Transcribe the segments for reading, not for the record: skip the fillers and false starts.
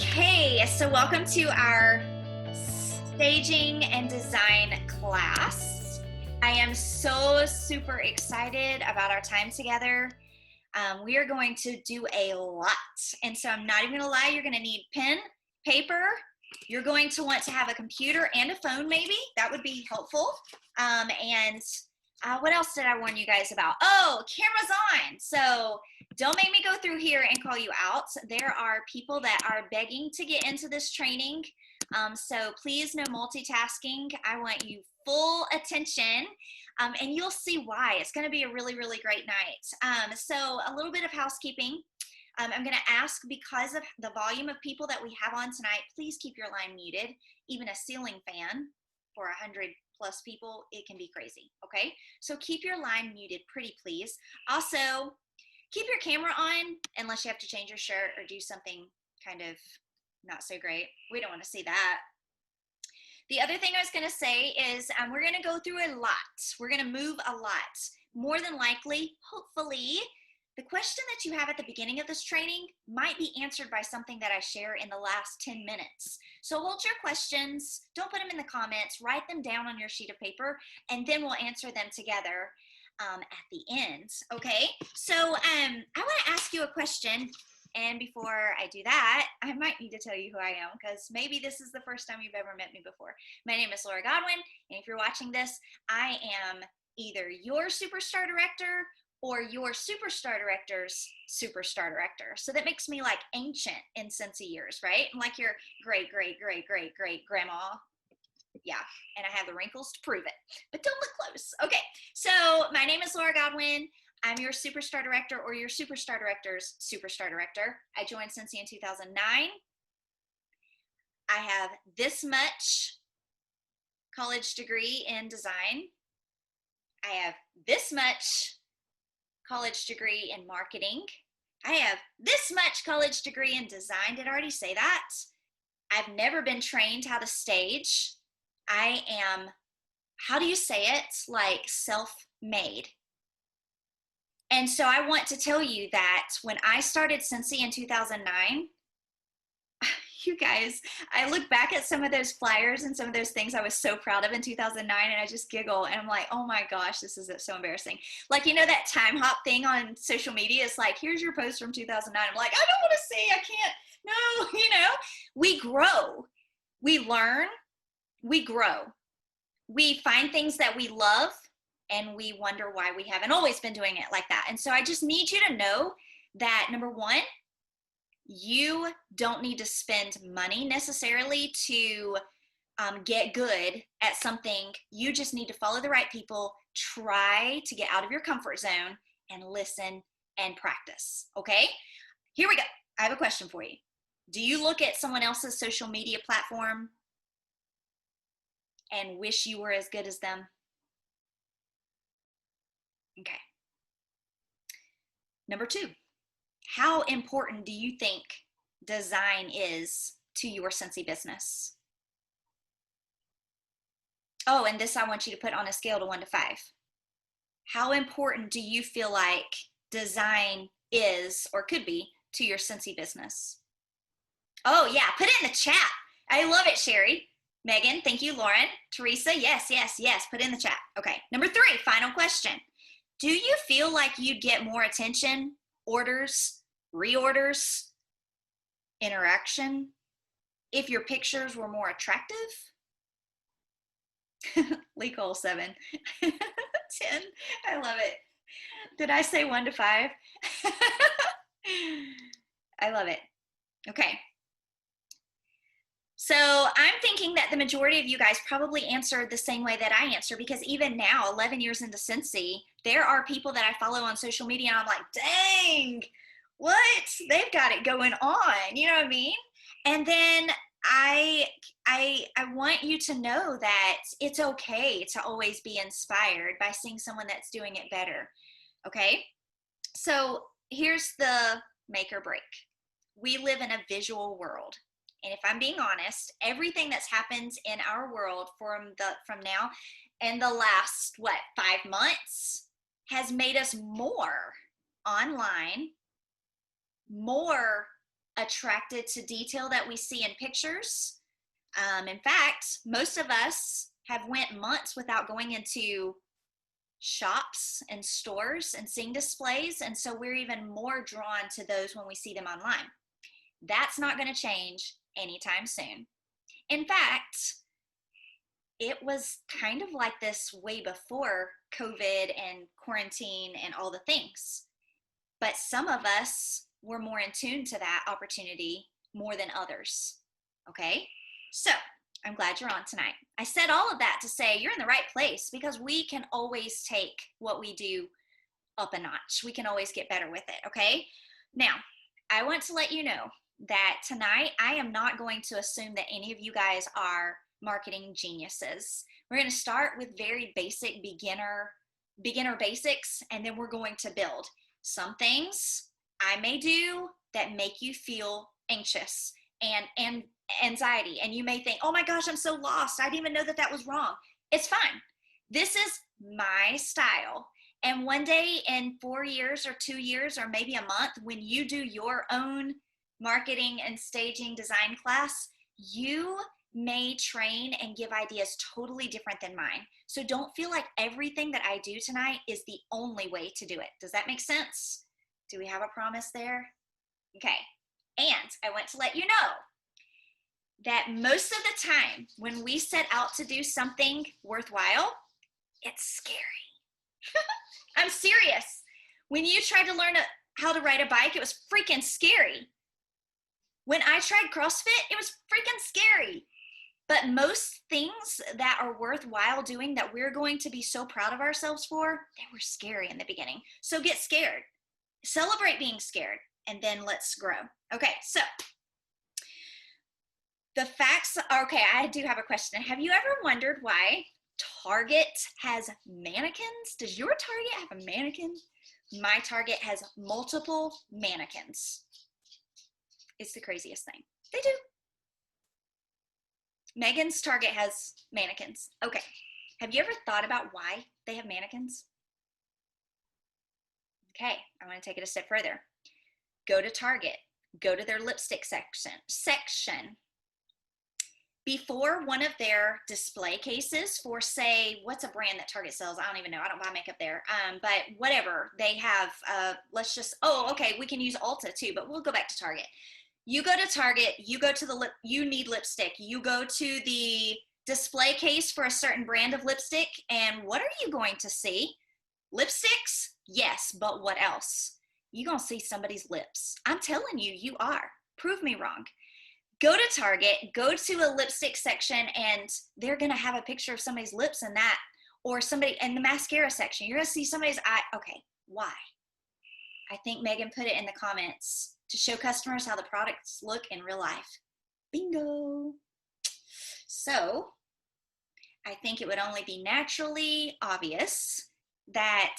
Okay, so welcome to our staging and design class. I am so super excited about our time together. We are going to do a lot, and so I'm not even gonna lie, you're gonna need pen, paper. You're going to want to have a computer and a phone, maybe. That would be helpful. What else did I warn you guys about? Oh, camera's on. So don't make me go through here and call you out. There are people that are begging to get into this training. So please, no multitasking. I want you full attention. And you'll see why. It's going to be a really, really great night. So a little bit of housekeeping. I'm going to ask, because of the volume of people that we have on tonight, please keep your line muted. Even a ceiling fan for 100+ people, it can be crazy, okay? So keep your line muted, pretty please. Also, keep your camera on unless you have to change your shirt or do something kind of not so great. We don't want to see that. The other thing I was going to say is we're going to go through a lot. We're going to move a lot. More than likely, hopefully, the question that you have at the beginning of this training might be answered by something that I share in the last 10 minutes. So hold your questions, don't put them in the comments, write them down on your sheet of paper, and then we'll answer them together at the end, okay? So I want to ask you a question, and before I do that, I might need to tell you who I am, because maybe this is the first time you've ever met me before. My name is Godwin, and if you're watching this, I am either your superstar director or your superstar director's superstar director. So that makes me like ancient in Cincy years, right? I'm like your great grandma. Yeah, and I have the wrinkles to prove it, but don't look close. Okay, so my name is Godwin. I'm your superstar director or your superstar director's superstar director. I joined Cincy in 2009. I have this much college degree in design. I have this much college degree in marketing. I have this much college degree in design. Did I already say that? I've never been trained how to stage. I am, how do you say it? Like self-made. And so I want to tell you that when I started Cincy in 2009, you guys, I look back at some of those flyers and some of those things I was so proud of in 2009, and I just giggle, and I'm like, oh my gosh, this is so embarrassing. Like, you know, that time hop thing on social media is like, here's your post from 2009. I'm like, I don't want to see, I can't, no, you know. We grow, we learn, we grow. We find things that we love, and we wonder why we haven't always been doing it like that. And so I just need you to know that, number one, you don't need to spend money necessarily to get good at something. You just need to follow the right people, try to get out of your comfort zone, and listen and practice, okay? Here we go. I have a question for you. Do you look at someone else's social media platform and wish you were as good as them? Okay. Number two. How important do you think design is to your Cincy business? Oh, and this I want you to put on a scale to 1 to 5. How important do you feel like design is or could be to your Cincy business? Oh yeah, put it in the chat. I love it, Sherry. Megan, thank you. Lauren, Teresa, yes, put it in the chat. Okay, number 3, final question. Do you feel like you'd get more attention, orders, reorders, interaction if your pictures were more attractive? Lee Cole 7. 10. I love it. Did I say 1 to 5? I love it. Okay. So I'm thinking that the majority of you guys probably answered the same way that I answer, because even now, 11 years into Cincy, there are people that I follow on social media, and I'm like, dang, what? They've got it going on. You know what I mean? And then I want you to know that it's okay to always be inspired by seeing someone that's doing it better. Okay? So here's the make or break. We live in a visual world. And if I'm being honest, everything that's happened in our world from now and the last, 5 months has made us more online, more attracted to detail that we see in pictures. In fact, most of us have went months without going into shops and stores and seeing displays, and so we're even more drawn to those when we see them online. That's not going to change anytime soon. In fact, it was kind of like this way before COVID and quarantine and all the things. But some of us were more in tune to that opportunity more than others. Okay? So I'm glad you're on tonight. I said all of that to say you're in the right place, because we can always take what we do up a notch. We can always get better with it. Okay? Now, I want to let you know that tonight I am not going to assume that any of you guys are marketing geniuses. We're going to start with very basic beginner basics, and then we're going to build. Some things I may do that make you feel anxious and anxiety, and you may think, oh my gosh, I'm so lost, I didn't even know that that was wrong. It's fine. This is my style, and one day in 4 years or 2 years or maybe a month, when you do your own marketing and staging design class, you may train and give ideas totally different than mine. So don't feel like everything that I do tonight is the only way to do it. Does that make sense? Do we have a promise there? Okay. And I want to let you know that most of the time when we set out to do something worthwhile, it's scary. I'm serious. When you tried to learn how to ride a bike, it was freaking scary. When I tried CrossFit, it was freaking scary. But most things that are worthwhile doing, that we're going to be so proud of ourselves for, they were scary in the beginning. So get scared. Celebrate being scared, and then let's grow. Okay, so the facts are, okay, I do have a question. Have you ever wondered why Target has mannequins? Does your Target have a mannequin? My Target has multiple mannequins. It's the craziest thing. They do. Megan's Target has mannequins. Okay. Have you ever thought about why they have mannequins? Okay, I want to take it a step further. Go to Target. Go to their lipstick section. Before one of their display cases for, say, what's a brand that Target sells? I don't even know. I don't buy makeup there. But whatever. They have, let's just, okay, we can use Ulta too, but we'll go back to Target. You go to Target, you go to you need lipstick. You go to the display case for a certain brand of lipstick, and what are you going to see? Lipsticks? Yes, but what else? You're going to see somebody's lips. I'm telling you, you are. Prove me wrong. Go to Target, go to a lipstick section, and they're going to have a picture of somebody's lips in that, or somebody in the mascara section. You're going to see somebody's eye. Okay, why? I think Megan put it in the comments, to show customers how the products look in real life. Bingo. So I think it would only be naturally obvious that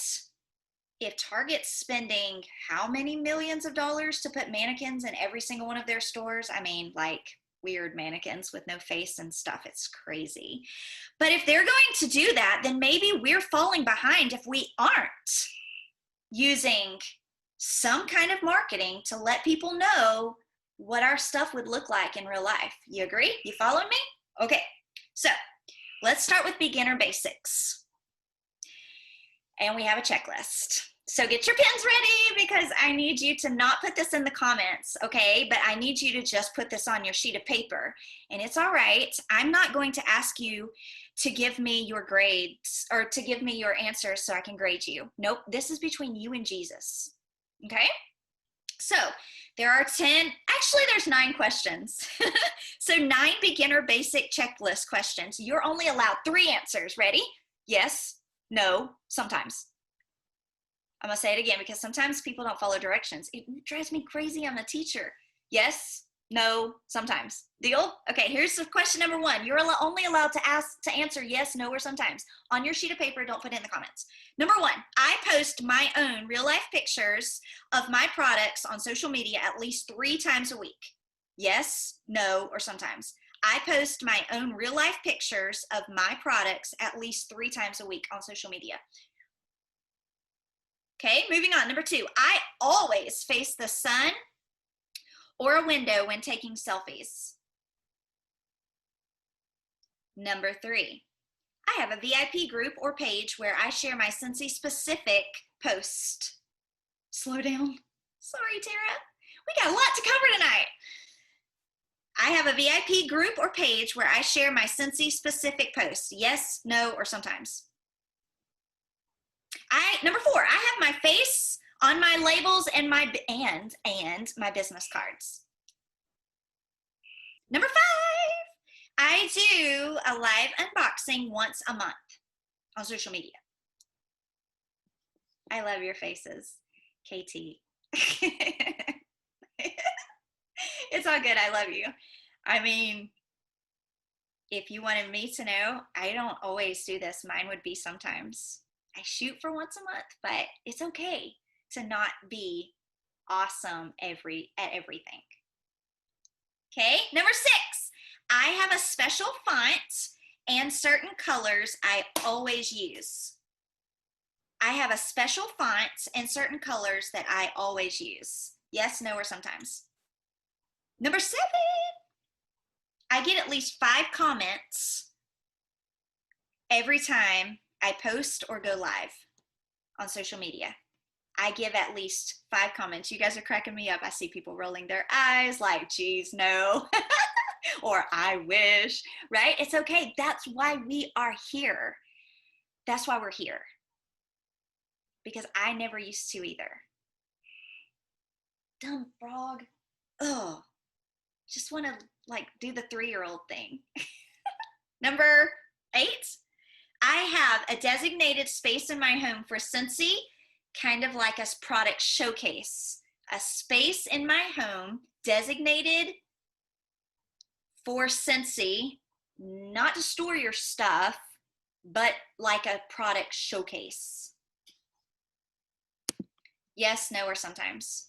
if Target's spending how many millions of dollars to put mannequins in every single one of their stores, I mean, like weird mannequins with no face and stuff, it's crazy. But if they're going to do that, then maybe we're falling behind if we aren't using some kind of marketing to let people know what our stuff would look like in real life. You agree? You following me? Okay, so let's start with beginner basics. And we have a checklist. So get your pens ready, because I need you to not put this in the comments, okay? But I need you to just put this on your sheet of paper. And it's all right. I'm not going to ask you to give me your grades or to give me your answers so I can grade you. Nope, this is between you and Jesus. Okay, so there are 10, actually there's 9 questions. So 9 beginner basic checklist questions. You're only allowed 3 answers. Ready? Yes, no, sometimes. I'm gonna say it again because sometimes people don't follow directions. It drives me crazy. I'm a teacher. Yes, no, sometimes. Deal? Okay, here's the question number 1. You're only allowed to answer yes, no, or sometimes. On your sheet of paper, don't put it in the comments. Number 1, I post my own real life pictures of my products on social media at least 3 times a week. Yes, no, or sometimes. I post my own real life pictures of my products at least 3 times a week on social media. Okay, moving on. Number 2, I always face the sun or a window when taking selfies. Number 3, I have a VIP group or page where I share my Scentsy-specific post. Slow down. Sorry, Tara. We got a lot to cover tonight. I have a VIP group or page where I share my Scentsy-specific posts. Yes, no, or sometimes. Number 4, I have my face on my labels and my business cards. Number 5, I do a live unboxing once a month on social media. I love your faces, KT. It's all good. I love you. I mean, if you wanted me to know, I don't always do this. Mine would be sometimes. I shoot for once a month, but it's okay to not be awesome at everything. Okay, number 6, I have a special font and certain colors I always use. I have a special font and certain colors that I always use. Yes, no, or sometimes. Number 7, I get at least 5 comments every time I post or go live on social media. I give at least 5 comments. You guys are cracking me up. I see people rolling their eyes like, geez, no, or I wish, right? It's okay. That's why we are here. That's why we're here. Because I never used to either. Dumb frog. Ugh. Just want to like do the 3-year-old thing. Number 8, I have a designated space in my home for Scentsy, kind of like a product showcase. A space in my home designated for Scentsy, not to store your stuff, but like a product showcase. Yes, no, or sometimes.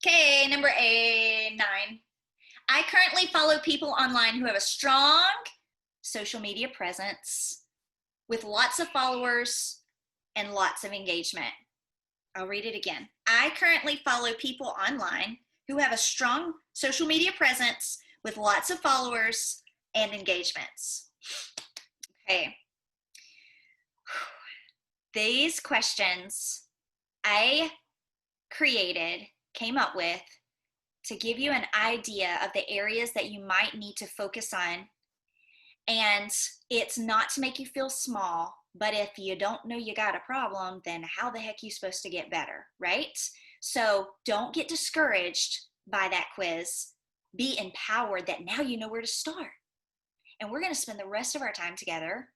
Okay, number 9. I currently follow people online who have a strong social media presence with lots of followers and lots of engagement. I'll read it again. I currently follow people online who have a strong social media presence with lots of followers and engagements. Okay. These questions I came up with to give you an idea of the areas that you might need to focus on. And it's not to make you feel small, but if you don't know you got a problem, then how the heck are you supposed to get better, right? So don't get discouraged by that quiz. Be empowered that now you know where to start. And we're going to spend the rest of our time together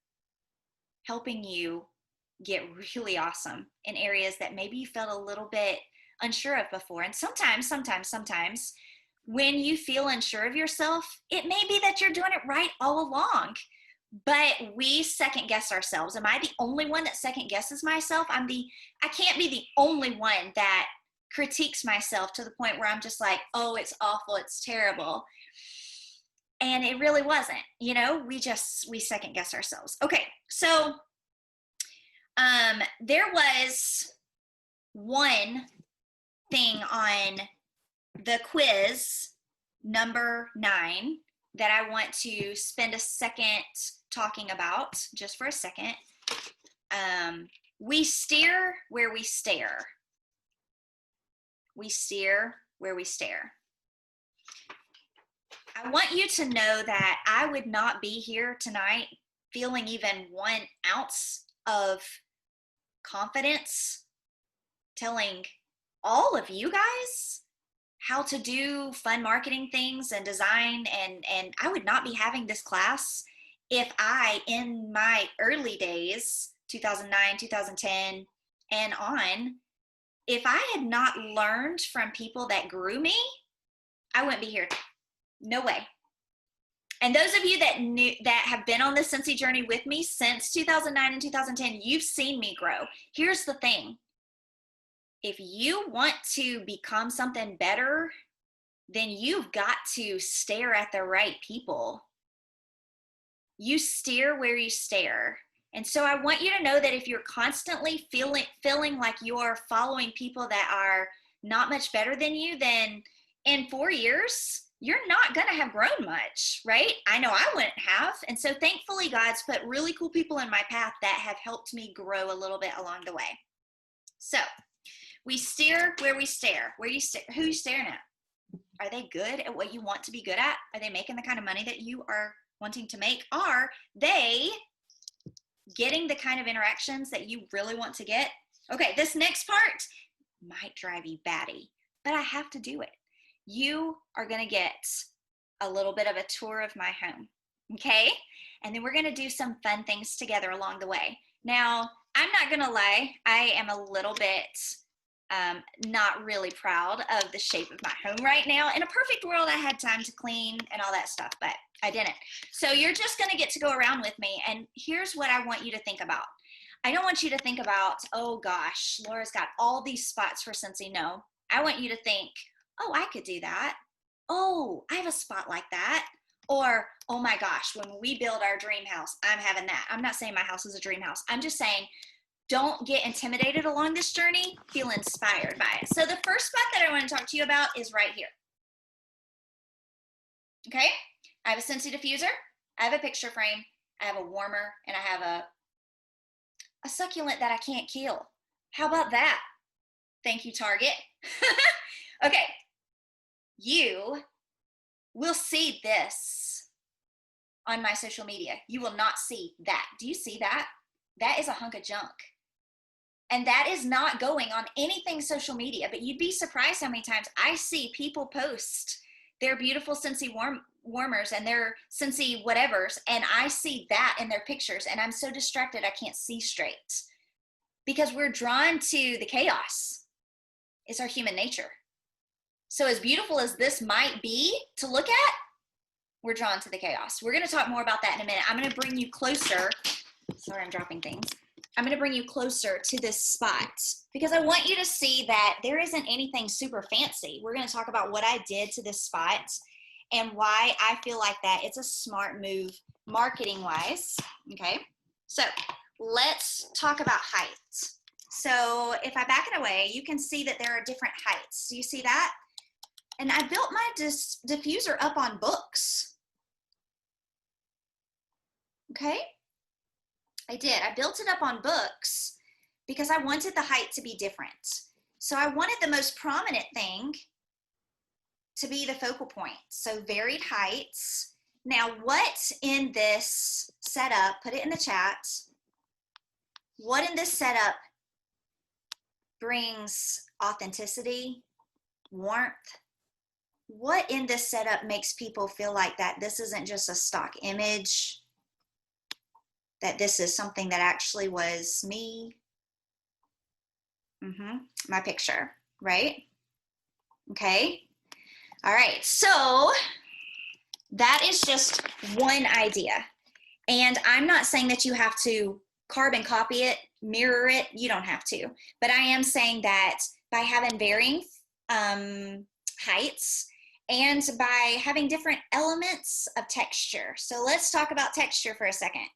helping you get really awesome in areas that maybe you felt a little bit unsure of before. And sometimes when you feel unsure of yourself, it may be that you're doing it right all along, but we second guess ourselves. Am I the only one that second guesses myself? I can't be the only one that critiques myself to the point where I'm just like, oh, it's awful, it's terrible. And it really wasn't, we second guess ourselves. Okay, so there was one thing on the quiz number 9 that I want to spend a second talking about, just for a second. We steer where we stare. We steer where we stare. I want you to know that I would not be here tonight feeling even 1 ounce of confidence telling all of you guys how to do fun marketing things and design, and I would not be having this class if I, in my early days, 2009, 2010 and on, if I had not learned from people that grew me, I wouldn't be here. No way. And those of you that have been on this Scentsy journey with me since 2009 and 2010, you've seen me grow. Here's the thing. If you want to become something better, then you've got to stare at the right people. You steer where you stare. And so I want you to know that if you're constantly feeling like you're following people that are not much better than you, then in 4 years, you're not going to have grown much, right? I know I wouldn't have. And so thankfully, God's put really cool people in my path that have helped me grow a little bit along the way. So we steer where we stare. Who are you staring at? Are they good at what you want to be good at? Are they making the kind of money that you are wanting to make? Are they getting the kind of interactions that you really want to get? Okay, this next part might drive you batty, but I have to do it. You are going to get a little bit of a tour of my home, okay? And then we're going to do some fun things together along the way. Now, I'm not going to lie, I am a little bit not really proud of the shape of my home right now. In a perfect world, I had time to clean and all that stuff, but I didn't. So you're just going to get to go around with me. And here's what I want you to think about. I don't want you to think about, oh gosh, Laura's got all these spots for Scentsy. No, I want you to think, oh, I could do that. Oh, I have a spot like that. Or, oh my gosh, when we build our dream house, I'm having that. I'm not saying my house is a dream house. I'm just saying, don't get intimidated along this journey. Feel inspired by it. So the first spot that I want to talk to you about is right here. Okay? I have a Scentsy diffuser. I have a picture frame. I have a warmer, and I have a succulent that I can't kill. How about that? Thank you, Target. Okay. You will see this on my social media. You will not see that. Do you see that? That is a hunk of junk. And that is not going on anything social media, but you'd be surprised how many times I see people post their beautiful Scentsy warmers and their Scentsy whatevers, and I see that in their pictures, and I'm so distracted I can't see straight. Because we're drawn to the chaos. It's our human nature. So as beautiful as this might be to look at, we're drawn to the chaos. We're going to talk more about that in a minute. I'm going to bring you closer. Sorry, I'm dropping things. I'm going to bring you closer to this spot because I want you to see that there isn't anything super fancy. We're going to talk about what I did to this spot and why I feel like that it's a smart move marketing wise. Okay. So let's talk about height. So if I back it away, you can see that there are different heights. Do you see that? And I built my diffuser up on books. Okay. I did. I built it up on books because I wanted the height to be different. So I wanted the most prominent thing to be the focal point. So varied heights. Now what in this setup, put it in the chat, what in this setup brings authenticity, warmth? What in this setup makes people feel like that this isn't just a stock image, that this is something that actually was me? My picture, right? Okay. All right. So that is just one idea. And I'm not saying that you have to carbon copy it, mirror it. You don't have to. But I am saying that by having varying heights and by having different elements of texture. So let's talk about texture for a second.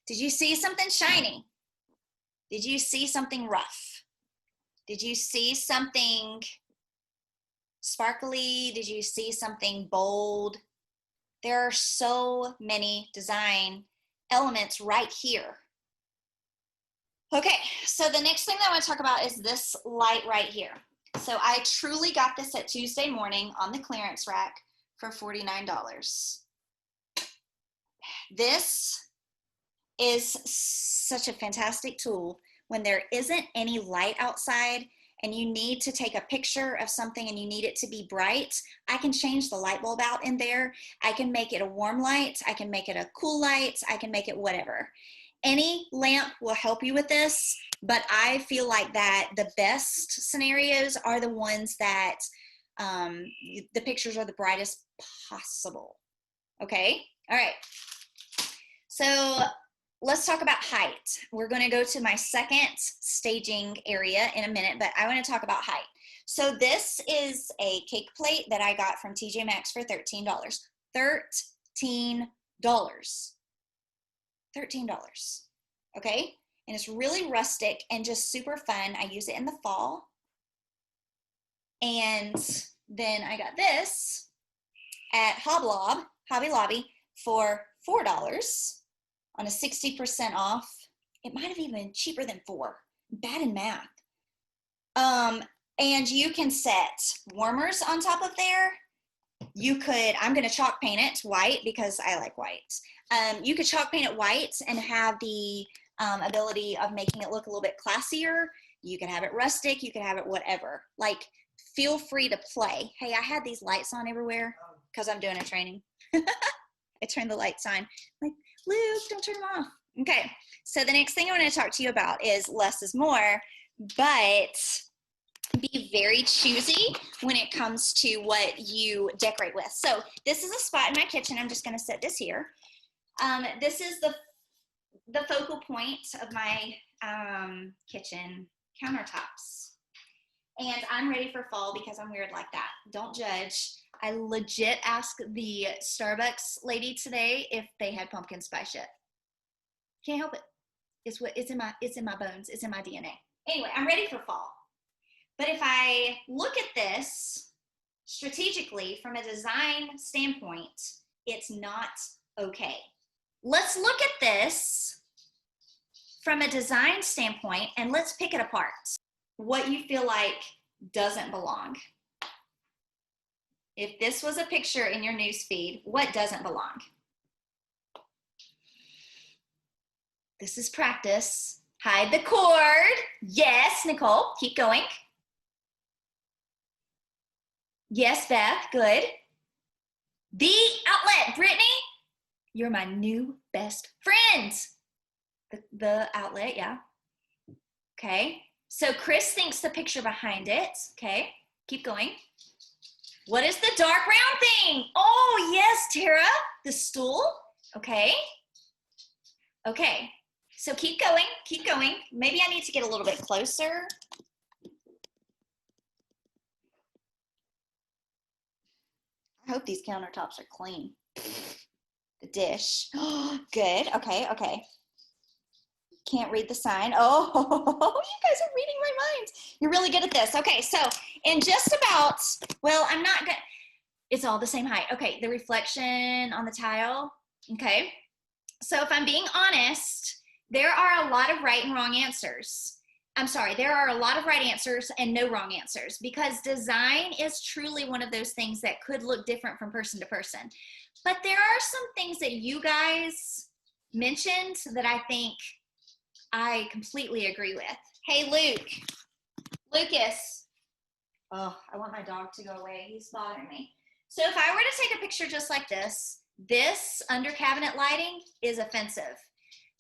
Did you see something shiny? Did you see something rough? Did you see something sparkly? Did you see something bold? There are so many design elements right here. Okay, so the next thing that I want to talk about is this light right here. So I truly got this at Tuesday morning on the clearance rack for $49. This is such a fantastic tool when there isn't any light outside and you need to take a picture of something and you need it to be bright. I can change the light bulb out in there. I can make it a warm light. I can make it a cool light. I can make it whatever. Any lamp will help you with this, but I feel like that the best scenarios are the ones that the pictures are the brightest possible. Okay? All right. So let's talk about height. We're going to go to my second staging area in a minute, but I want to talk about height. So this is a cake plate that I got from TJ Maxx for $13. $13. $13. okay? And it's really rustic and just super fun. I use it in the fall. And then I got this at Hobby Lobby for $4 on a 60% off. It might have even been cheaper than 4. Bad in math. And you can set warmers on top of there. You could, I'm gonna chalk paint it white because I like white. You could chalk paint it white and have the ability of making it look a little bit classier. You could have it rustic, you could have it whatever. Like, feel free to play. Hey, I had these lights on everywhere because I'm doing a training. I turned the lights on. Like, Luke, don't turn them off. Okay, so the next thing I want to talk to you about is less is more, but be very choosy when it comes to what you decorate with. So this is a spot in my kitchen. I'm just going to set this here. This is the focal point of my kitchen countertops. And I'm ready for fall because I'm weird like that. Don't judge. I legit asked the Starbucks lady today if they had pumpkin spice yet. Can't help it. It's in my bones. It's in my DNA. Anyway, I'm ready for fall. But if I look at this strategically from a design standpoint, it's not okay. Let's look at this from a design standpoint and let's pick it apart. What you feel like doesn't belong. If this was a picture in your newsfeed, what doesn't belong? This is practice. Hide the cord. Yes, Nicole, keep going. Yes, Beth, good. The outlet, Brittany, you're my new best friend. The outlet, yeah. Okay, so Chris thinks the picture behind it. Okay, keep going. What is the dark round thing? Oh, yes, Tara, the stool. Okay. Okay, so keep going, keep going. Maybe I need to get a little bit closer. I hope these countertops are clean. The dish. Oh, good. Okay, okay. Can't read the sign. Oh, you guys are reading my mind. You're really good at this. Okay, so in just about, well, I'm not good. It's all the same height. Okay, the reflection on the tile. Okay, so if I'm being honest, there are a lot of right and wrong answers. I'm sorry, there are a lot of right answers and no wrong answers because design is truly one of those things that could look different from person to person. But there are some things that you guys mentioned that I think I completely agree with. Hey, Lucas. Oh, I want my dog to go away. He's bothering me. So if I were to take a picture just like this under cabinet lighting is offensive.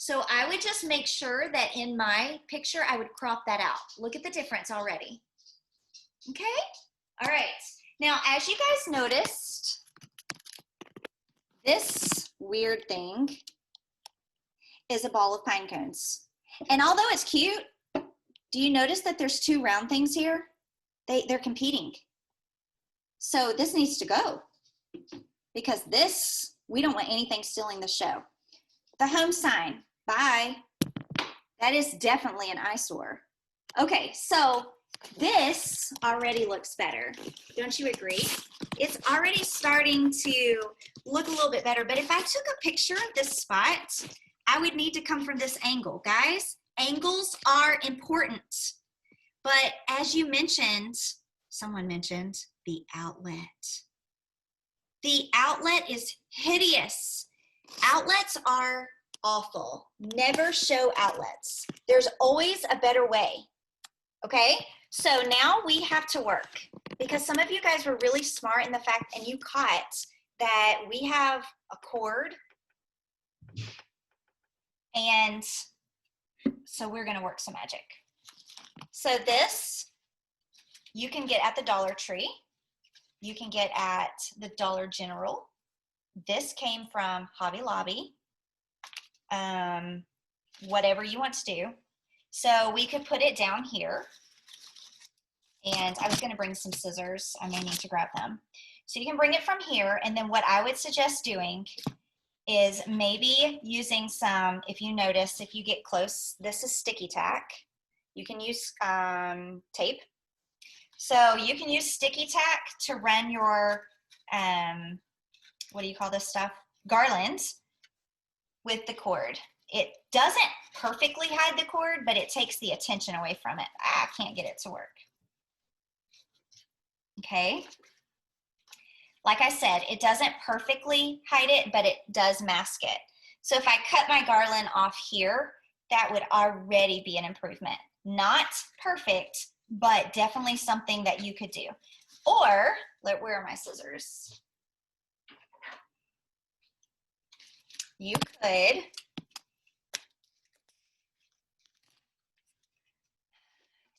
So I would just make sure that in my picture, I would crop that out. Look at the difference already. Okay? All right. Now, as you guys noticed, this weird thing is a ball of pine cones. And although it's cute, do you notice that there's 2 round things here? They're competing. So this needs to go because this, we don't want anything stealing the show. The home sign, bye. That is definitely an eyesore. Okay, so this already looks better. Don't you agree? It's already starting to look a little bit better, but if I took a picture of this spot, I would need to come from this angle. Guys, angles are important. But as you mentioned, someone mentioned the outlet. The outlet is hideous. Outlets are awful. Never show outlets. There's always a better way. Okay? So now we have to work because some of you guys were really smart in the fact, and you caught that we have a cord. And so we're going to work some magic. So this you can get at the Dollar Tree. You can get at the Dollar General. This came from Hobby Lobby. Whatever you want to do. So we could put it down here. And I was going to bring some scissors. I may need to grab them. So you can bring it from here. And then what I would suggest doing is maybe using some, if you notice, if you get close, this is sticky tack. You can use tape. So you can use sticky tack to run your, what do you call this stuff? Garland with the cord. It doesn't perfectly hide the cord, but it takes the attention away from it. I can't get it to work. Okay. Like I said, it doesn't perfectly hide it, but it does mask it. So if I cut my garland off here, that would already be an improvement. Not perfect, but definitely something that you could do. Or, where are my scissors? You could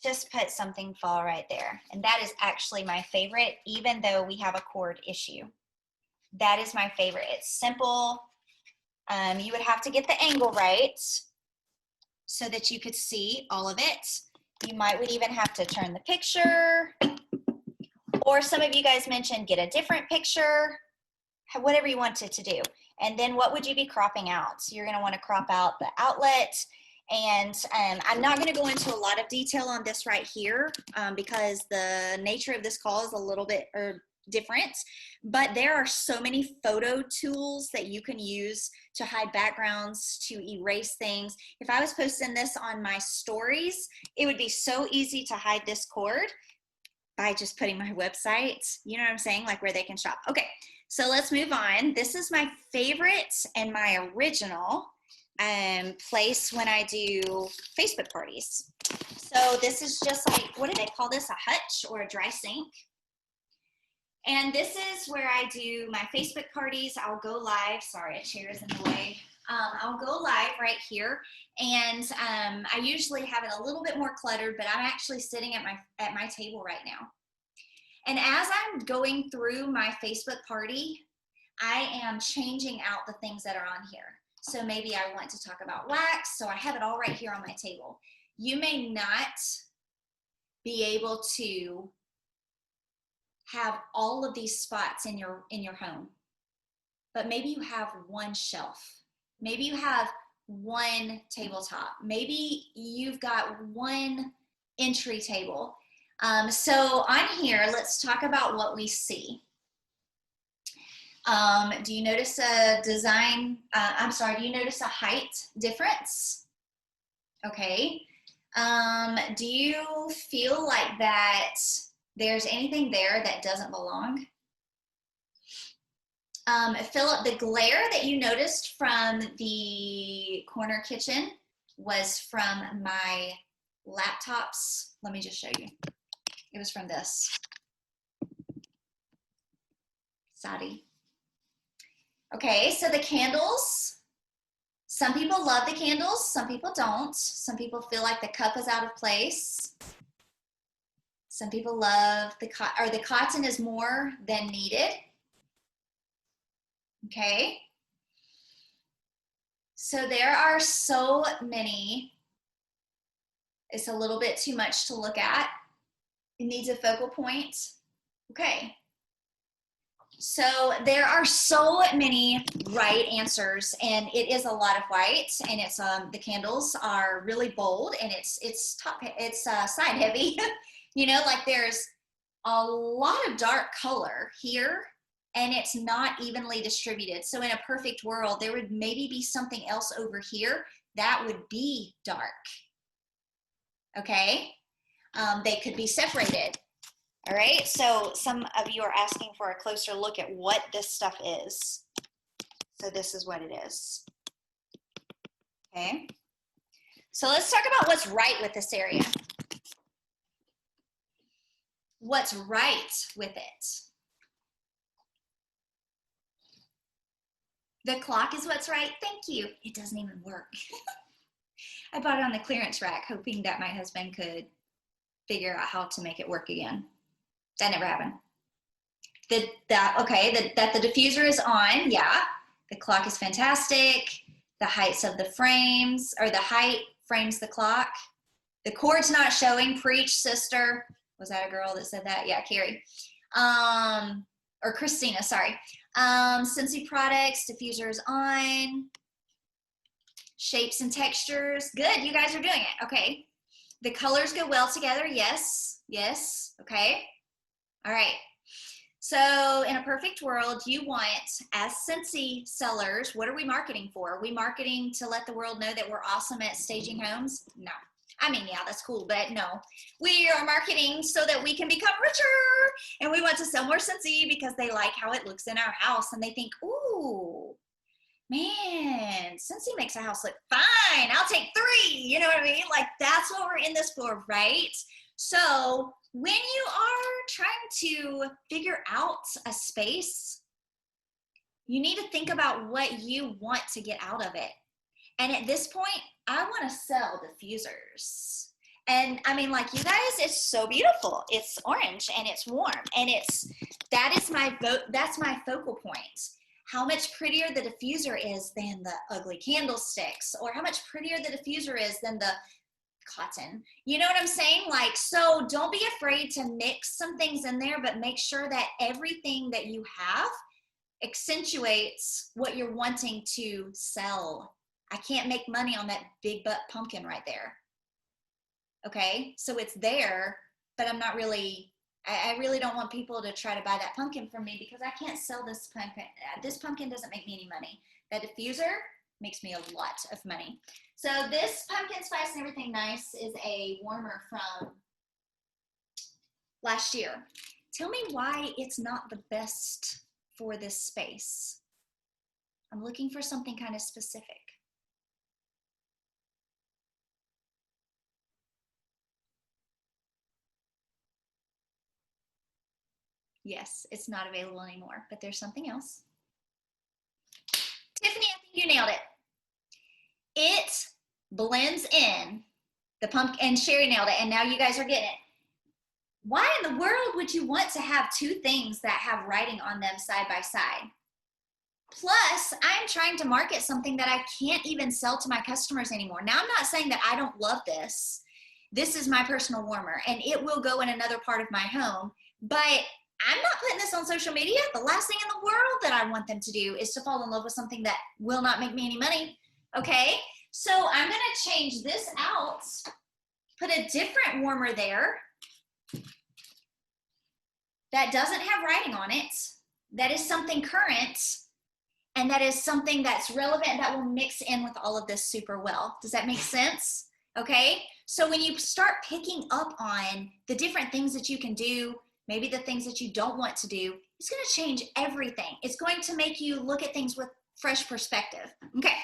just put something fall right there. And that is actually my favorite, even though we have a cord issue. That is my favorite. It's simple. You would have to get the angle right so that you could see all of it. You would even have to turn the picture, or some of you guys mentioned get a different picture, whatever you wanted to do. And then what would you be cropping out? So you're gonna wanna crop out the outlet. And I'm not going to go into a lot of detail on this right here because the nature of this call is a little bit different, but there are so many photo tools that you can use to hide backgrounds, to erase things. If I was posting this on my stories, it would be so easy to hide this cord by just putting my website, you know what I'm saying, like where they can shop. Okay, so let's move on. This is my favorite and my original place when I do Facebook parties. So this is just like, what do they call this? A hutch or a dry sink. And this is where I do my Facebook parties. I'll go live. Sorry, a chair is in the way. I'll go live right here. And I usually have it a little bit more cluttered, but I'm actually sitting at my table right now. And as I'm going through my Facebook party, I am changing out the things that are on here. So maybe I want to talk about wax, so I have it all right here on my table. You may not be able to have all of these spots in your home, but maybe you have one shelf. Maybe you have one tabletop. Maybe you've got one entry table. So on here, let's talk about what we see. Do you notice a design, do you notice a height difference? Okay. Do you feel like that there's anything there that doesn't belong? Philip, the glare that you noticed from the corner kitchen was from my laptops. Let me just show you. It was from this. Sadi. Okay, so the candles, some people love the candles, some people don't. Some people feel like the cup is out of place. Some people love the cotton is more than needed. Okay. So there are so many. It's a little bit too much to look at. It needs a focal point. Okay. So there are so many right answers, and it is a lot of white, and it's the candles are really bold, and it's side heavy. You know, like there's a lot of dark color here, and it's not evenly distributed. So in a perfect world, there would maybe be something else over here that would be dark. Okay, they could be separated. All right, so some of you are asking for a closer look at what this stuff is. So this is what it is. Okay, so let's talk about what's right with this area. What's right with it? The clock is what's right. Thank you. It doesn't even work. I bought it on the clearance rack, hoping that my husband could figure out how to make it work again. That never happened. That the diffuser is on, yeah. The clock is fantastic. The heights of the frames, or the height frames the clock. The cord's not showing. Preach, sister. Was that a girl that said that? Yeah, Carrie. or Christina, sorry. Scentsy products, diffusers on. Shapes and textures. Good, you guys are doing it. Okay. The colors go well together. Yes, yes. Okay. All right. So in a perfect world, you want, as Scentsy sellers, what are we marketing for? Are we marketing to let the world know that we're awesome at staging homes? No. I mean, yeah, that's cool, but no. We are marketing so that we can become richer, and we want to sell more Scentsy because they like how it looks in our house, and they think, ooh, man, Scentsy makes a house look fine. I'll take 3. You know what I mean? Like, that's what we're in this for, right? So when you are trying to figure out a space, you need to think about what you want to get out of it. And at this point, I want to sell diffusers. And I mean, like, you guys, it's so beautiful. It's orange and it's warm, and that's my focal point. How much prettier the diffuser is than the ugly candlesticks, or how much prettier the diffuser is than the cotton. You know what I'm saying? Like, so don't be afraid to mix some things in there, but make sure that everything that you have accentuates what you're wanting to sell. I can't make money on that big butt pumpkin right there. Okay, so it's there, but I'm not really, I really don't want people to try to buy that pumpkin from me because I can't sell this pumpkin. This pumpkin doesn't make me any money. That diffuser makes me a lot of money. So this pumpkin spice and everything nice is a warmer from last year. Tell me why it's not the best for this space. I'm looking for something kind of specific. Yes, it's not available anymore, but there's something else. Tiffany, I think you nailed it. It blends in the pumpkin, and Sherry nailed it, and now you guys are getting it. Why in the world would you want to have 2 things that have writing on them side by side? Plus, I'm trying to market something that I can't even sell to my customers anymore. Now, I'm not saying that I don't love this. This is my personal warmer, and it will go in another part of my home, but I'm not putting this on social media. The last thing in the world that I want them to do is to fall in love with something that will not make me any money, okay? So I'm gonna change this out, put a different warmer there that doesn't have writing on it, that is something current, and that is something that's relevant that will mix in with all of this super well. Does that make sense? Okay, so when you start picking up on the different things that you can do, maybe the things that you don't want to do, it's going to change everything. It's going to make you look at things with fresh perspective. Okay,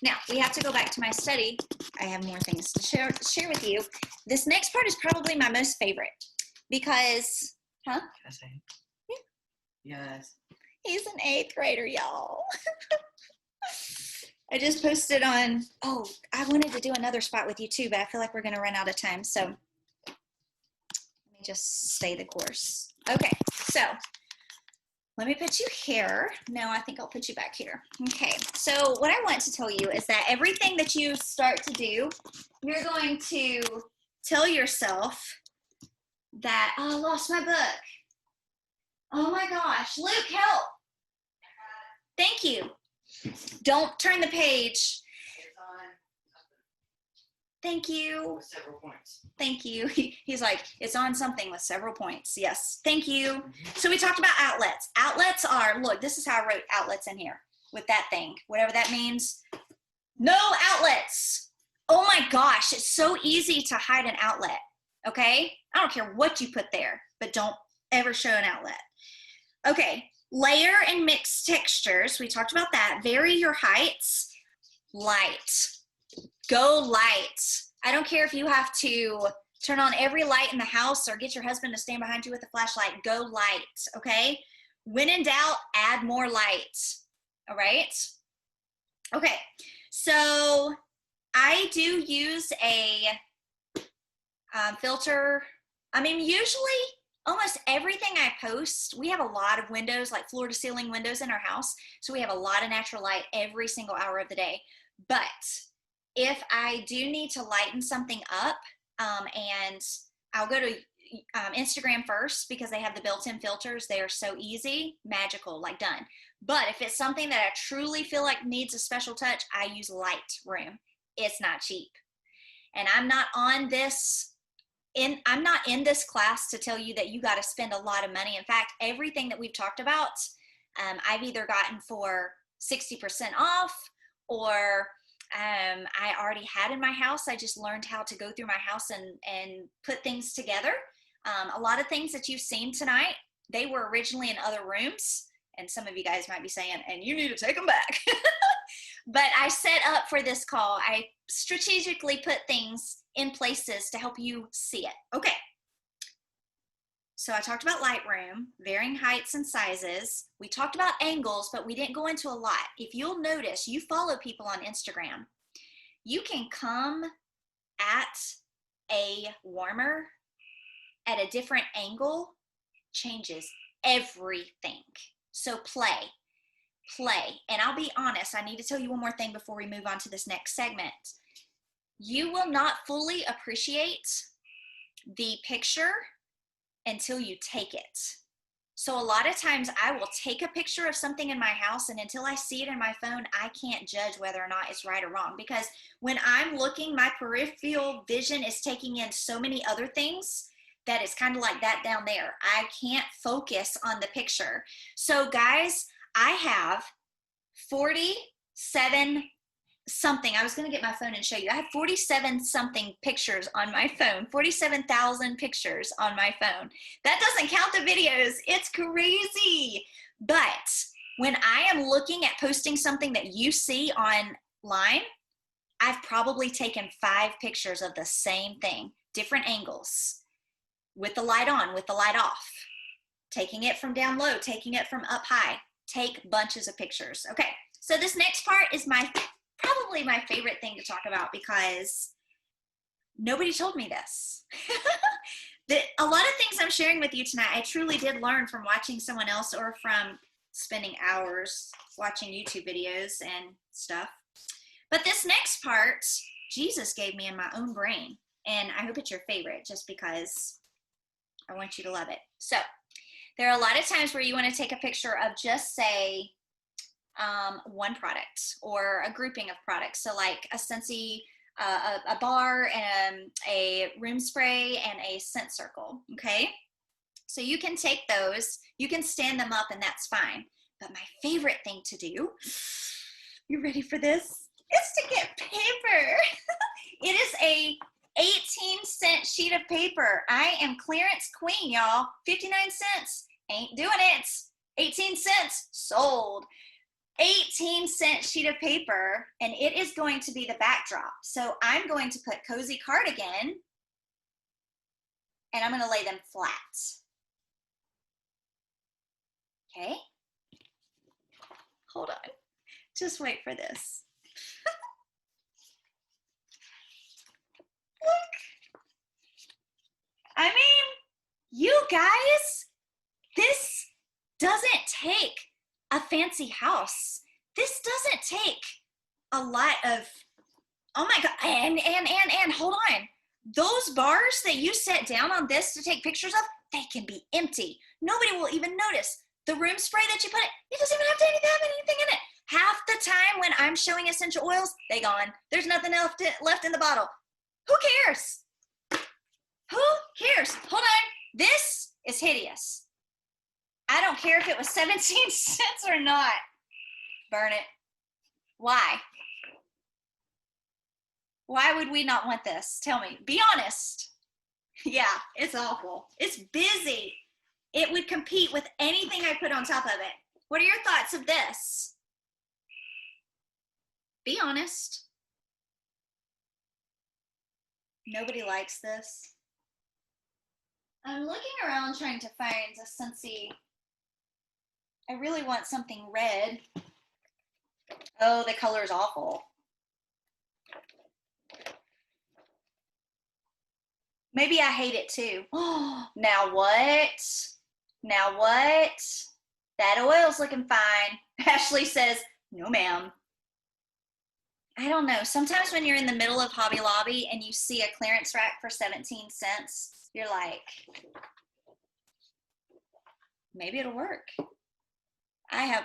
now we have to go back to my study. I have more things to share with you. This next part is probably my most favorite because, Can I say? Yeah. Yes. He's an 8th grader, y'all. I just posted on, oh, I wanted to do another spot with you too, but I feel like we're going to run out of time. So let me just stay the course. Okay, so let me put you here. No, I think I'll put you back here. Okay, so what I want to tell you is that everything that you start to do, you're going to tell yourself that, oh, I lost my book. Oh my gosh, Luke, help. Thank you. Don't turn the page. Thank you. With several points. Thank you. He's like, it's on something with several points. Yes, thank you. So we talked about outlets. Outlets are, look, this is how I wrote outlets in here with that thing, whatever that means. No outlets. Oh my gosh, it's so easy to hide an outlet, okay? I don't care what you put there, but don't ever show an outlet. Okay, layer and mix textures. We talked about that. Vary your heights. Light. Go light. I don't care if you have to turn on every light in the house or get your husband to stand behind you with a flashlight. Go light, okay? When in doubt, add more light, all right? Okay, so I do use a filter. I mean, usually almost everything I post, we have a lot of windows, like floor to ceiling windows in our house. So we have a lot of natural light every single hour of the day. But if I do need to lighten something up, and I'll go to Instagram first because they have the built-in filters. They are so easy, magical, like done. But if it's something that I truly feel like needs a special touch, I use Lightroom. It's not cheap. And I'm not in this class to tell you that you got to spend a lot of money. In fact, everything that we've talked about, I've either gotten for 60% off or I already had in my house. I just learned how to go through my house and put things together. A lot of things that you've seen tonight, they were originally in other rooms. And some of you guys might be saying, and you need to take them back. But I set up for this call. I strategically put things in places to help you see it. Okay. So I talked about Lightroom, varying heights and sizes. We talked about angles, but we didn't go into a lot. If you'll notice, you follow people on Instagram. You can come at a warmer at a different angle, changes everything. So play. And I'll be honest, I need to tell you one more thing before we move on to this next segment. You will not fully appreciate the picture until you take it. So a lot of times I will take a picture of something in my house, and until I see it in my phone, I can't judge whether or not it's right or wrong, because when I'm looking, my peripheral vision is taking in so many other things that it's kind of like that down there. I can't focus on the picture. So guys, I have 47 something. I was going to get my phone and show you. I have 47 something pictures on my phone, 47,000 pictures on my phone. That doesn't count the videos. It's crazy. But when I am looking at posting something that you see online, I've probably taken 5 pictures of the same thing, different angles, with the light on, with the light off, taking it from down low, taking it from up high. Take bunches of pictures. Okay, so this next part is probably my favorite thing to talk about, because nobody told me this. A lot of things I'm sharing with you tonight, I truly did learn from watching someone else or from spending hours watching YouTube videos and stuff. But this next part, Jesus gave me in my own brain, and I hope it's your favorite just because I want you to love it. So there are a lot of times where you want to take a picture of just, say, one product or a grouping of products. So like a Scentsy, a bar, and a room spray, and a scent circle, okay? So you can take those, you can stand them up, and that's fine. But my favorite thing to do, you ready for this? Is to get paper. It is a 18-cent sheet of paper. I am clearance queen, y'all. 59 cents. Ain't doing it. 18 cents. Sold. 18-cent sheet of paper, and it is going to be the backdrop. So I'm going to put cozy cardigan, and I'm going to lay them flat. Okay? Hold on. Just wait for this. Look. I mean, you guys, this doesn't take a fancy house. This doesn't take a lot of, oh my God, and hold on. Those bars that you set down on this to take pictures of, they can be empty. Nobody will even notice. The room spray that you put it doesn't even have to have anything in it. Half the time when I'm showing essential oils, they gone. There's nothing else left in the bottle. Who cares? Who cares? Hold on. This is hideous. I don't care if it was 17 cents or not. Burn it. Why? Why would we not want this? Tell me. Be honest. Yeah, it's awful. It's busy. It would compete with anything I put on top of it. What are your thoughts of this? Be honest. Nobody likes this. I'm looking around trying to find a Scentsy. I really want something red. Oh, the color is awful. Maybe I hate it too. Oh, now what? Now what? That oil's looking fine. Ashley says, no ma'am. I don't know. Sometimes when you're in the middle of Hobby Lobby and you see a clearance rack for 17 cents, you're like, maybe it'll work.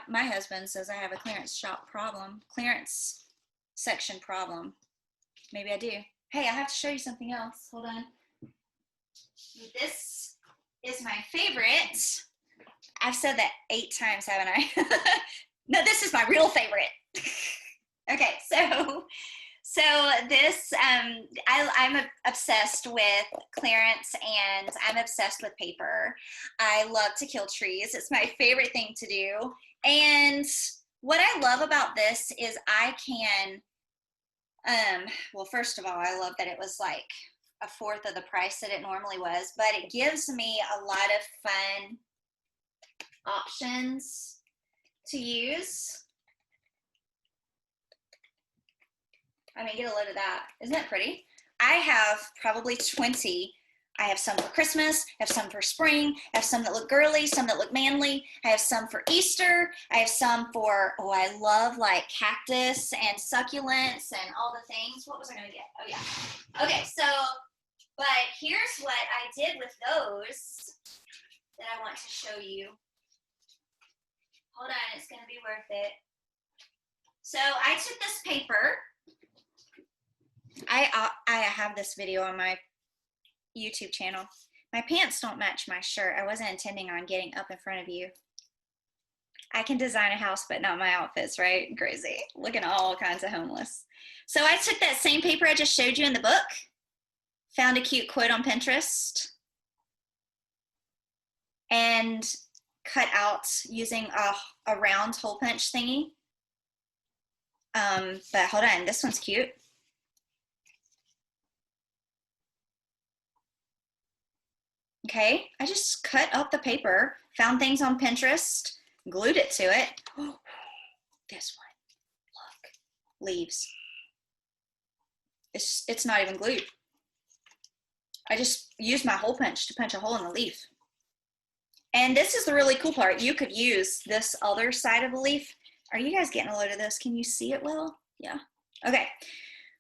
My husband says I have a clearance section problem. Maybe I do. Hey, I have to show you something else. Hold on. This is my favorite. I've said that 8 times, haven't I? No, this is my real favorite. Okay, so this, I'm obsessed with clearance, and I'm obsessed with paper. I love to kill trees. It's my favorite thing to do. And what I love about this is I can, well, first of all, I love that it was like a fourth of the price that it normally was, but it gives me a lot of fun options to use. I mean, get a load of that. Isn't that pretty? I have probably 20. I have some for Christmas, I have some for spring, I have some that look girly, some that look manly, I have some for Easter, I have some for, oh, I love like cactus and succulents and all the things. What was I going to get? Oh, yeah. Okay, so, but here's what I did with those that I want to show you. Hold on, it's going to be worth it. So I took this paper. I have this video on my YouTube channel. My pants don't match my shirt. I wasn't intending on getting up in front of you. I can design a house, but not my outfits, right? Crazy. Looking all kinds of homeless. So I took that same paper I just showed you in the book, found a cute quote on Pinterest, and cut out using a round hole punch thingy. But hold on, this one's cute. Okay, I just cut up the paper, found things on Pinterest, glued it to it. Oh, this one, look, leaves. It's not even glued. I just used my hole punch to punch a hole in the leaf. And this is the really cool part. You could use this other side of the leaf. Are you guys getting a load of this? Can you see it well? Yeah. Okay.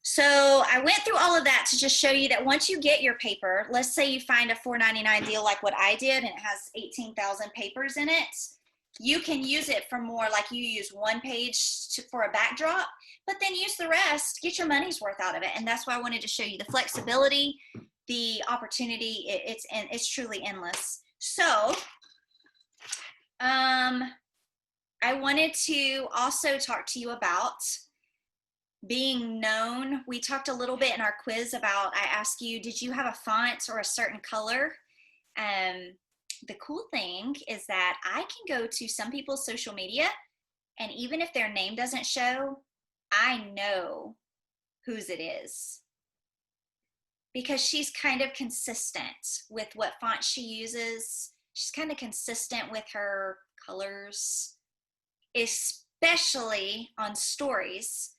So I went through all of that to just show you that once you get your paper, let's say you find a $4.99 deal like what I did, and it has 18,000 papers in it, you can use it for more, like you use one page for a backdrop, but then use the rest, get your money's worth out of it. And that's why I wanted to show you the flexibility, the opportunity. It's truly endless. So I wanted to also talk to you about being known. We talked a little bit in our quiz about, I asked you, did you have a font or a certain color? The cool thing is that I can go to some people's social media, and even if their name doesn't show, I know whose it is, because she's kind of consistent with what font she uses. She's kind of consistent with her colors, especially on stories.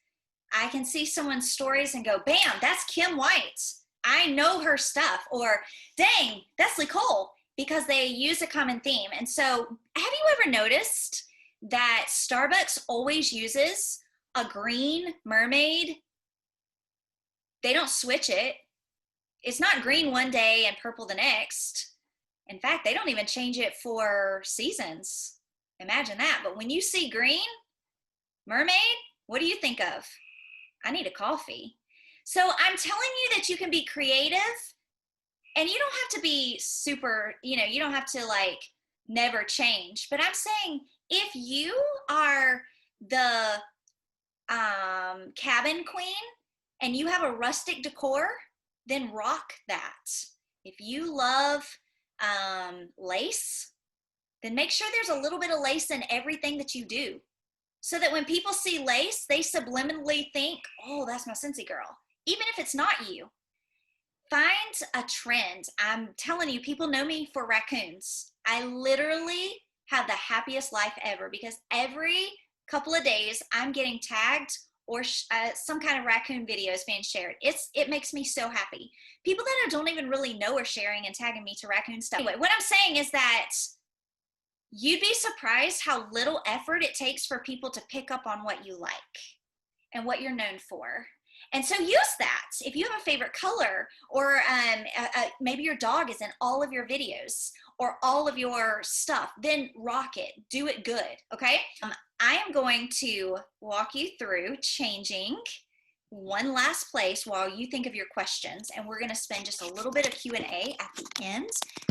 I can see someone's stories and go, bam, that's Kim White. I know her stuff. Or, dang, that's Nicole, because they use a common theme. And so have you ever noticed that Starbucks always uses a green mermaid? They don't switch it. It's not green one day and purple the next. In fact, they don't even change it for seasons. Imagine that. But when you see green mermaid, what do you think of? I need a coffee. So I'm telling you that you can be creative, and you don't have to be super, you don't have to like never change. But I'm saying if you are the cabin queen and you have a rustic decor, then rock that. If you love lace, then make sure there's a little bit of lace in everything that you do, so that when people see lace, they subliminally think, oh, that's my Scentsy girl, even if it's not you. Find a trend. I'm telling you, people know me for raccoons. I literally have the happiest life ever, because every couple of days I'm getting tagged or some kind of raccoon video is being shared. It makes me so happy. People that I don't even really know are sharing and tagging me to raccoon stuff. Anyway, what I'm saying is that you'd be surprised how little effort it takes for people to pick up on what you like and what you're known for. And so use that. If you have a favorite color, or maybe your dog is in all of your videos or all of your stuff, then rock it. Do it good, okay? I am going to walk you through changing one last place while you think of your questions, and we're going to spend just a little bit of Q&A at the end,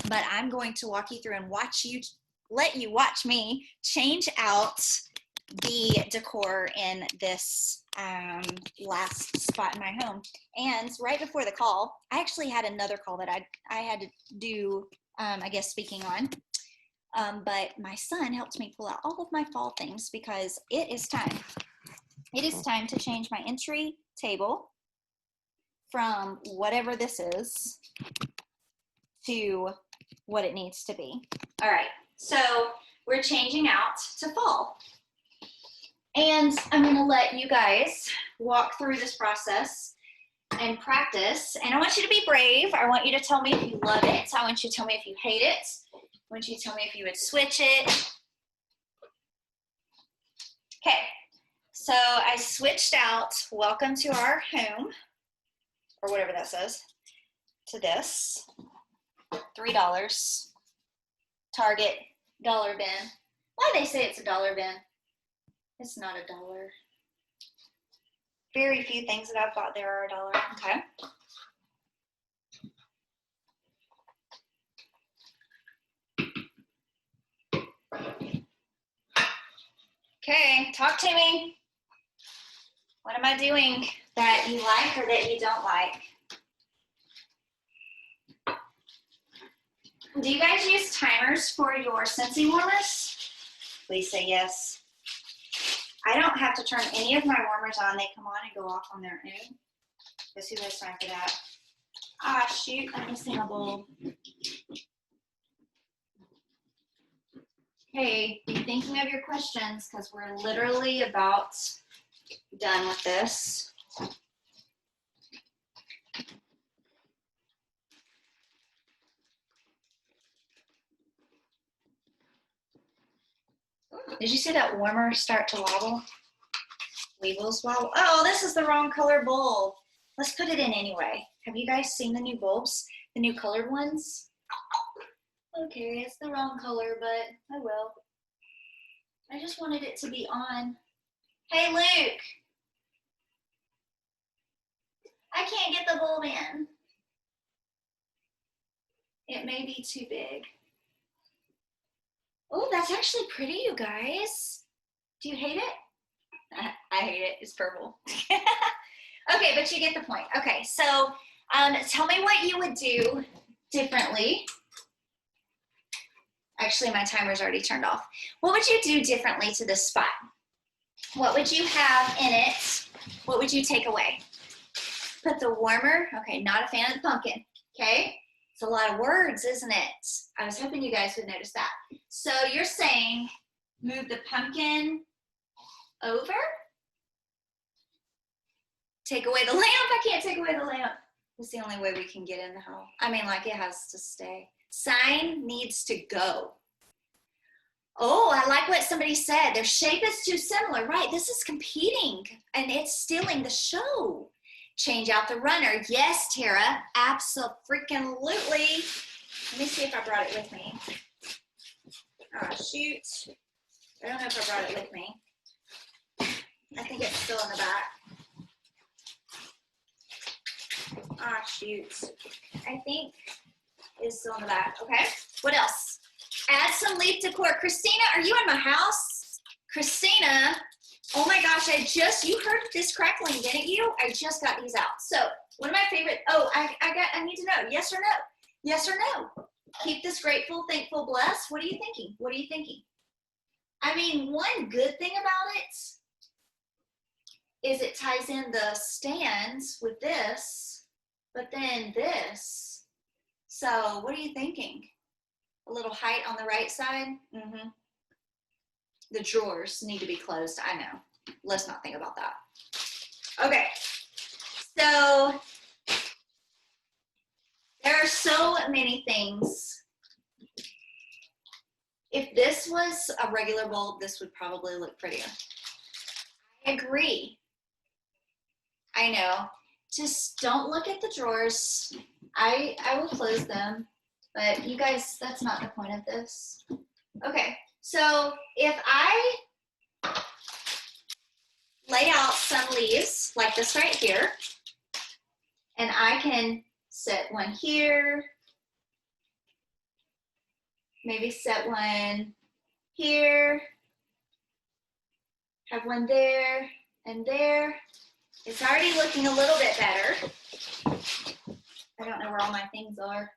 but I'm going to walk you through and let you watch me change out the decor in this last spot in my home. And right before the call, I actually had another call that I had to do, I guess, speaking on. But my son helped me pull out all of my fall things because it is time. It is time to change my entry table from whatever this is to what it needs to be. All right, so we're changing out to fall. And I'm gonna let you guys walk through this process and practice. And I want you to be brave. I want you to tell me if you love it. I want you to tell me if you hate it. I want you to tell me if you would switch it. Okay, so I switched out welcome to our home, or whatever that says, to this. $3. Target dollar bin. Why they say it's a dollar bin? It's not $1. Very few things that I've bought there are $1. Okay. Okay, talk to me. What am I doing that you like or that you don't like? Do you guys use timers for your sensing warmers? Please say yes. I don't have to turn any of my warmers on. They come on and go off on their own. Guess who has time for that? Ah, shoot, I'm missing a bulb. Okay, be thinking of your questions because we're literally about done with this. Did you see that warmer start to wobble? Weebles wobble. Oh, this is the wrong color bulb. Let's put it in anyway. Have you guys seen the new bulbs? The new colored ones? Okay, it's the wrong color, but I will. I just wanted it to be on. Hey, Luke. I can't get the bulb in. It may be too big. Oh, that's actually pretty, you guys. Do you hate it? I hate it. It's purple. Okay, but you get the point. Okay, so tell me what you would do differently. Actually, my timer's already turned off. What would you do differently to this spot? What would you have in it? What would you take away? Put the warmer. Okay, not a fan of the pumpkin. Okay, it's a lot of words, isn't it? I was hoping you guys would notice that. So you're saying move the pumpkin over? Take away the lamp? I can't take away the lamp. It's the only way we can get in the home. I mean, like, it has to stay. Sign needs to go. Oh, I like what somebody said. Their shape is too similar. Right, this is competing, and it's stealing the show. Change out the runner. Yes, Tara, abso-freaking-lutely. Let me see if I brought it with me. Oh, shoot. I don't know if I brought it with me. I think it's still in the back. Ah, shoot. I think it's still in the back. Okay. What else? Add some leaf decor. Christina, are you in my house? Christina, oh my gosh, you heard this crackling, didn't you? I just got these out. So, one of my favorite, I need to know, yes or no? Yes or no? Keep this grateful, thankful, blessed. What are you thinking? What are you thinking? I mean, one good thing about it is it ties in the stands with this, but then this. So what are you thinking? A little height on the right side? Mm-hmm. The drawers need to be closed, I know. Let's not think about that. Okay, so there are so many things. If this was a regular bulb, this would probably look prettier. I agree. I know. Just don't look at the drawers. I will close them, but you guys, that's not the point of this. Okay, so if I lay out some leaves like this right here, and I can set one here, maybe set one here, have one there and there. It's already looking a little bit better. I don't know where all my things are.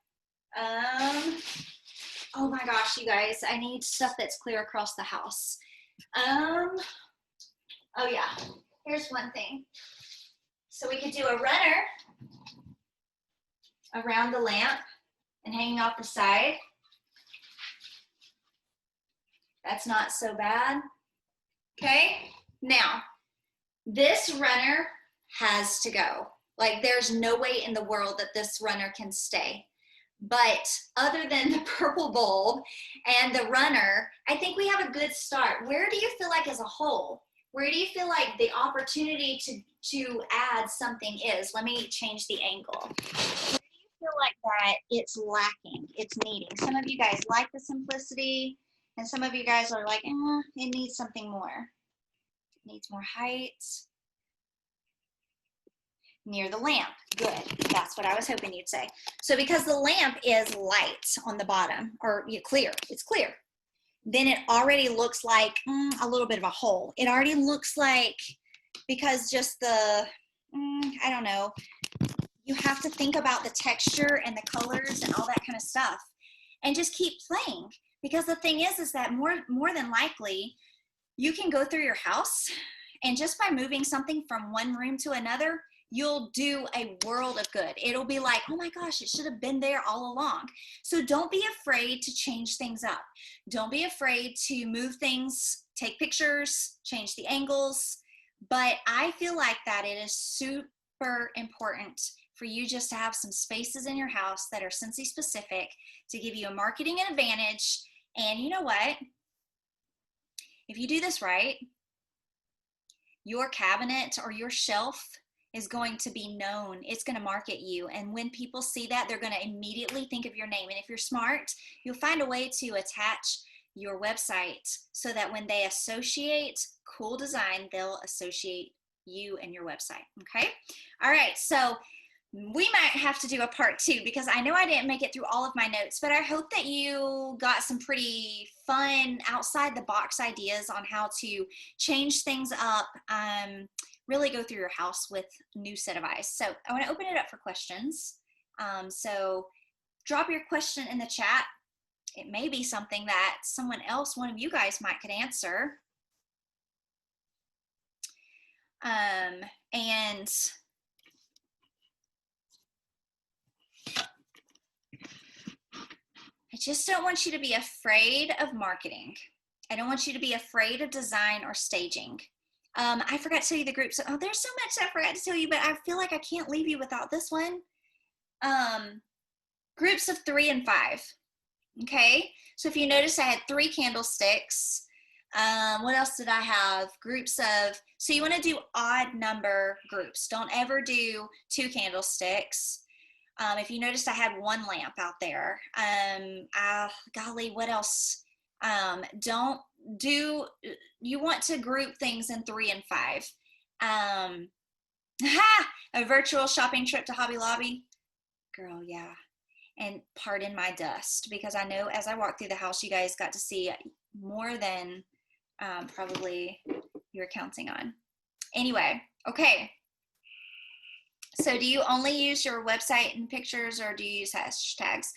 Oh my gosh, you guys, I need stuff that's clear across the house. Oh yeah, here's one thing. So we could do a runner around the lamp and hanging off the side. That's not so bad. Okay, now this runner has to go. Like there's no way in the world that this runner can stay. But other than the purple bulb and the runner, I think we have a good start. Where do you feel like as a whole? Where do you feel like the opportunity to add something is? Let me change the angle. Where do you feel like that it's lacking, it's needing? Some of you guys like the simplicity, and some of you guys are like, it needs something more. It needs more height. Near the lamp. Good. That's what I was hoping you'd say. So because the lamp is light on the bottom, or clear, it's clear, then it already looks like a little bit of a hole. It already looks like, because just the, I don't know, you have to think about the texture and the colors and all that kind of stuff and just keep playing. Because the thing is that more than likely, you can go through your house and just by moving something from one room to another, you'll do a world of good. It'll be like, oh my gosh, it should have been there all along. So don't be afraid to change things up. Don't be afraid to move things, take pictures, change the angles. But I feel like that it is super important for you just to have some spaces in your house that are Scentsy specific to give you a marketing advantage. And you know what? If you do this right, your cabinet or your shelf is going to be known. It's going to market you. And when people see that, they're going to immediately think of your name. And if you're smart, you'll find a way to attach your website so that when they associate cool design, they'll associate you and your website. Okay. All right. So we might have to do a part 2 because I know I didn't make it through all of my notes, but I hope that you got some pretty fun outside the box ideas on how to change things up, really go through your house with a new set of eyes. So I want to open it up for questions. So drop your question in the chat. It may be something that someone else, one of you guys could answer. And I just don't want you to be afraid of marketing. I don't want you to be afraid of design or staging. I forgot to tell you the groups. Oh, there's so much I forgot to tell you, but I feel like I can't leave you without this one. Groups of 3 and 5. Okay, so if you notice, I had 3 candlesticks. What else did I have? Groups of, so you want to do odd number groups. Don't ever do 2 candlesticks. If you noticed, I had 1 lamp out there. Golly, what else? Don't do, you want to group things in 3 and 5. A virtual shopping trip to Hobby Lobby. Girl, yeah. And pardon my dust, because I know as I walked through the house, you guys got to see more than probably you were counting on. Anyway, okay. So do you only use your website and pictures, or do you use hashtags?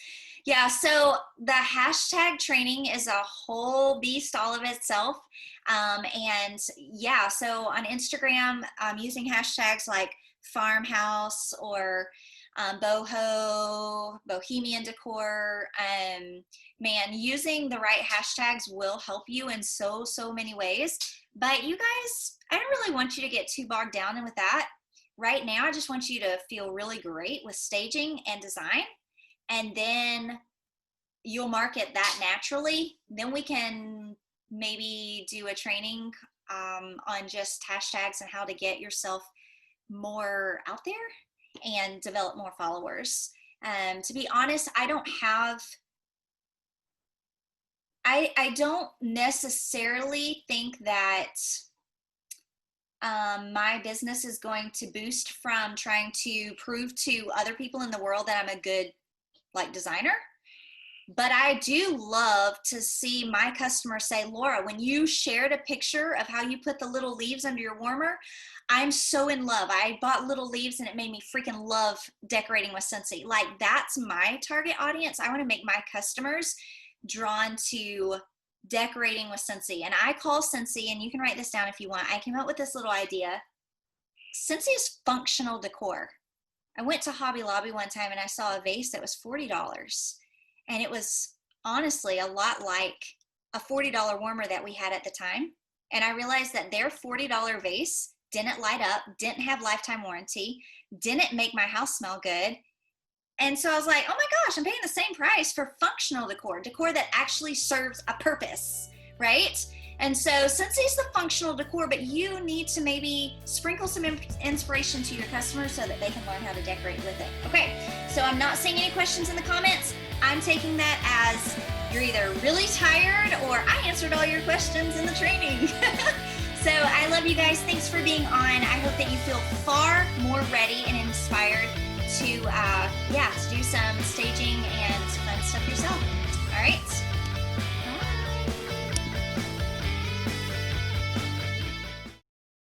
Yeah, so the hashtag training is a whole beast all of itself. And yeah, so on Instagram, using hashtags like farmhouse or boho, bohemian decor, man, using the right hashtags will help you in so many ways. But you guys, I don't really want you to get too bogged down in with that. Right now, I just want you to feel really great with staging and design, and then you'll market that naturally. Then we can maybe do a training on just hashtags and how to get yourself more out there and develop more followers. To be honest, I don't necessarily think that my business is going to boost from trying to prove to other people in the world that I'm a good designer. But I do love to see my customers say, Laura, when you shared a picture of how you put the little leaves under your warmer, I'm so in love. I bought little leaves and it made me freaking love decorating with Scentsy. Like, that's my target audience. I want to make my customers drawn to decorating with Scentsy. And I call Scentsy, and you can write this down if you want, I came up with this little idea. Scentsy is functional decor. I went to Hobby Lobby one time and I saw a vase that was $40. And it was honestly a lot like a $40 warmer that we had at the time. And I realized that their $40 vase didn't light up, didn't have lifetime warranty, didn't make my house smell good. And so I was like, oh my gosh, I'm paying the same price for functional decor that actually serves a purpose, right? And so Scentsy's the functional decor, but you need to maybe sprinkle some inspiration to your customers so that they can learn how to decorate with it. Okay, so I'm not seeing any questions in the comments. I'm taking that as you're either really tired or I answered all your questions in the training. So I love you guys. Thanks for being on. I hope that you feel far more ready and inspired to do some staging and fun stuff yourself. All right.